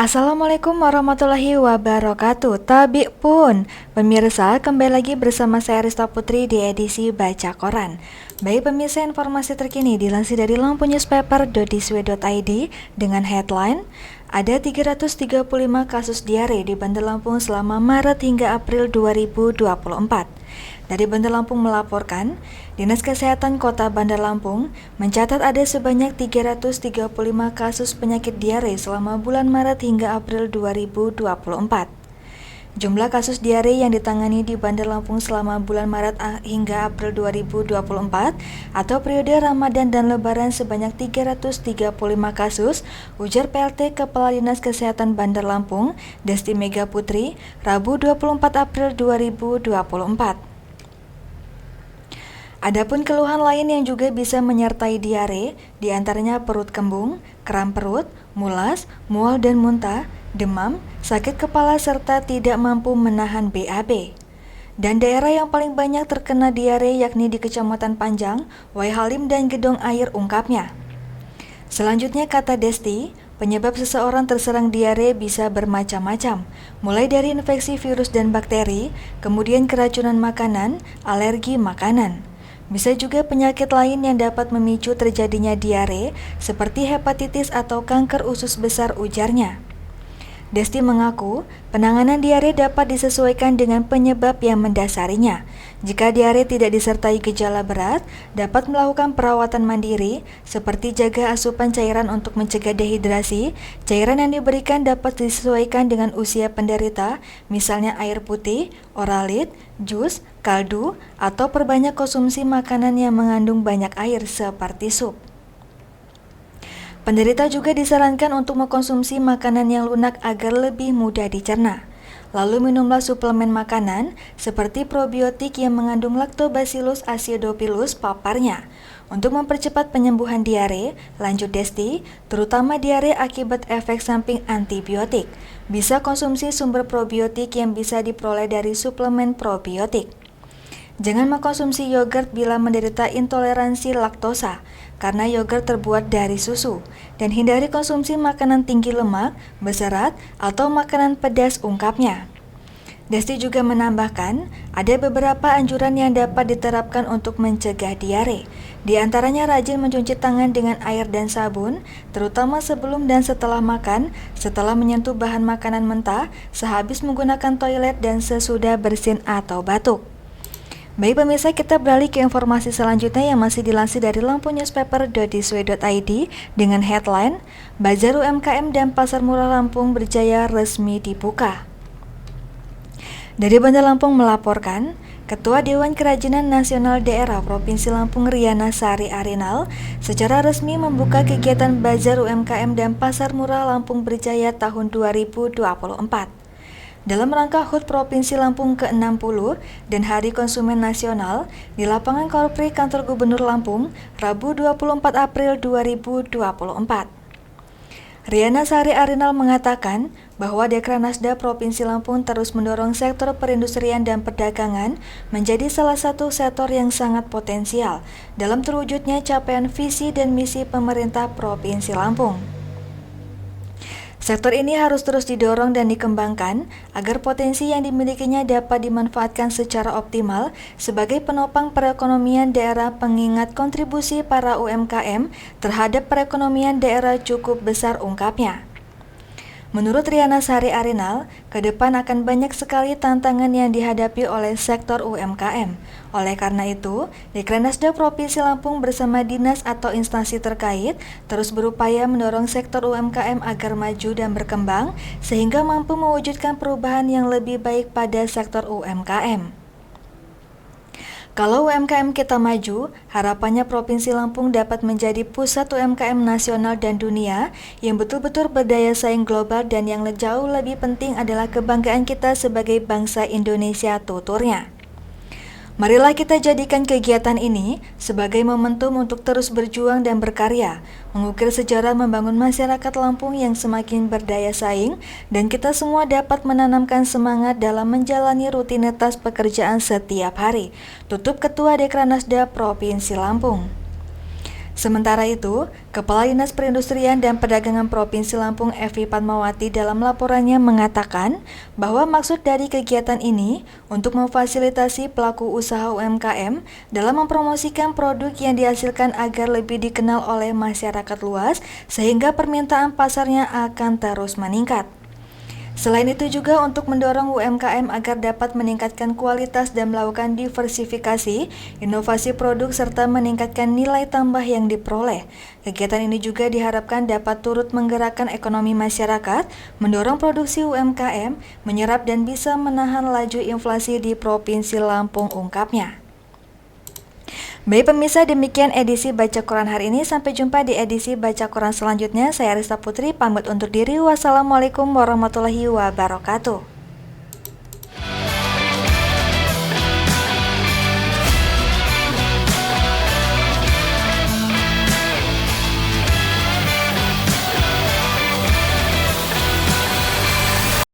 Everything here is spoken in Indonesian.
Assalamualaikum warahmatullahi wabarakatuh. Tabik pun, pemirsa, kembali lagi bersama saya Rista Putri di edisi Baca Koran. Baik pemirsa, informasi terkini dilansir dari lampunewspaper.id dengan headline ada 335 kasus diare di Bandar Lampung selama Maret hingga April 2024. Dari Bandar Lampung melaporkan, Dinas Kesehatan Kota Bandar Lampung mencatat ada sebanyak 335 kasus penyakit diare selama bulan Maret hingga April 2024. Jumlah kasus diare yang ditangani di Bandar Lampung selama bulan Maret hingga April 2024 atau periode Ramadan dan Lebaran sebanyak 335 kasus, ujar PLT Kepala Dinas Kesehatan Bandar Lampung, Desti Mega Putri, Rabu 24 April 2024. Adapun keluhan lain yang juga bisa menyertai diare, diantaranya perut kembung, kram perut, mulas, mual dan muntah, demam, sakit kepala serta tidak mampu menahan BAB. Dan daerah yang paling banyak terkena diare yakni di Kecamatan Panjang, Waihalim dan Gedong Air ungkapnya. Selanjutnya kata Desti, penyebab seseorang terserang diare bisa bermacam-macam, mulai dari infeksi virus dan bakteri, kemudian keracunan makanan, alergi makanan. Bisa juga penyakit lain yang dapat memicu terjadinya diare, seperti hepatitis atau kanker usus besar, ujarnya. Desti mengaku, penanganan diare dapat disesuaikan dengan penyebab yang mendasarinya. Jika diare tidak disertai gejala berat, dapat melakukan perawatan mandiri, seperti jaga asupan cairan untuk mencegah dehidrasi. Cairan yang diberikan dapat disesuaikan dengan usia penderita, misalnya air putih, oralit, jus, kaldu, atau perbanyak konsumsi makanan yang mengandung banyak air seperti sup. Penderita juga disarankan untuk mengkonsumsi makanan yang lunak agar lebih mudah dicerna. Lalu minumlah suplemen makanan seperti probiotik yang mengandung Lactobacillus acidophilus, paparnya. Untuk mempercepat penyembuhan diare, lanjut Desti, terutama diare akibat efek samping antibiotik. Bisa konsumsi sumber probiotik yang bisa diperoleh dari suplemen probiotik. Jangan mengkonsumsi yogurt bila menderita intoleransi laktosa, karena yogurt terbuat dari susu, dan hindari konsumsi makanan tinggi lemak, berserat, atau makanan pedas, ungkapnya. Desti juga menambahkan, ada beberapa anjuran yang dapat diterapkan untuk mencegah diare. Di antaranya rajin mencuci tangan dengan air dan sabun, terutama sebelum dan setelah makan, setelah menyentuh bahan makanan mentah, sehabis menggunakan toilet, dan sesudah bersin atau batuk. Baik pemirsa, kita beralih ke informasi selanjutnya yang masih dilansir dari lampunewspaper.id dengan headline Bazar UMKM dan Pasar Murah Lampung Berjaya resmi dibuka. Dari Bandar Lampung melaporkan, Ketua Dewan Kerajinan Nasional Daerah Provinsi Lampung Riana Sari Arinal secara resmi membuka kegiatan Bazar UMKM dan Pasar Murah Lampung Berjaya tahun 2024. Dalam rangka HUT Provinsi Lampung ke-60 dan Hari Konsumen Nasional di Lapangan Korpri Kantor Gubernur Lampung, Rabu 24 April 2024. Riana Sari Arinal mengatakan bahwa Dekranasda Provinsi Lampung terus mendorong sektor perindustrian dan perdagangan menjadi salah satu sektor yang sangat potensial dalam terwujudnya capaian visi dan misi pemerintah Provinsi Lampung. Sektor ini harus terus didorong dan dikembangkan agar potensi yang dimilikinya dapat dimanfaatkan secara optimal sebagai penopang perekonomian daerah, pengingat kontribusi para UMKM terhadap perekonomian daerah cukup besar, ungkapnya. Menurut Riana Sari Arinal, ke depan akan banyak sekali tantangan yang dihadapi oleh sektor UMKM. Oleh karena itu, Dekranasda Provinsi Lampung bersama dinas atau instansi terkait terus berupaya mendorong sektor UMKM agar maju dan berkembang sehingga mampu mewujudkan perubahan yang lebih baik pada sektor UMKM. Kalau UMKM kita maju, harapannya Provinsi Lampung dapat menjadi pusat UMKM nasional dan dunia yang betul-betul berdaya saing global, dan yang jauh lebih penting adalah kebanggaan kita sebagai bangsa Indonesia, tuturnya. Marilah kita jadikan kegiatan ini sebagai momentum untuk terus berjuang dan berkarya, mengukir sejarah membangun masyarakat Lampung yang semakin berdaya saing, dan kita semua dapat menanamkan semangat dalam menjalani rutinitas pekerjaan setiap hari, tutup Ketua Dekranasda Provinsi Lampung. Sementara itu, Kepala Dinas Perindustrian dan Perdagangan Provinsi Lampung Evi Padmawati dalam laporannya mengatakan bahwa maksud dari kegiatan ini untuk memfasilitasi pelaku usaha UMKM dalam mempromosikan produk yang dihasilkan agar lebih dikenal oleh masyarakat luas sehingga permintaan pasarnya akan terus meningkat. Selain itu juga untuk mendorong UMKM agar dapat meningkatkan kualitas dan melakukan diversifikasi, inovasi produk serta meningkatkan nilai tambah yang diperoleh. Kegiatan ini juga diharapkan dapat turut menggerakkan ekonomi masyarakat, mendorong produksi UMKM, menyerap dan bisa menahan laju inflasi di Provinsi Lampung, ungkapnya. Baik pemirsa, demikian edisi Baca Quran hari ini. Sampai jumpa di edisi Baca Quran selanjutnya. Saya Rista Putri, pamit undur diri. Wassalamualaikum warahmatullahi wabarakatuh.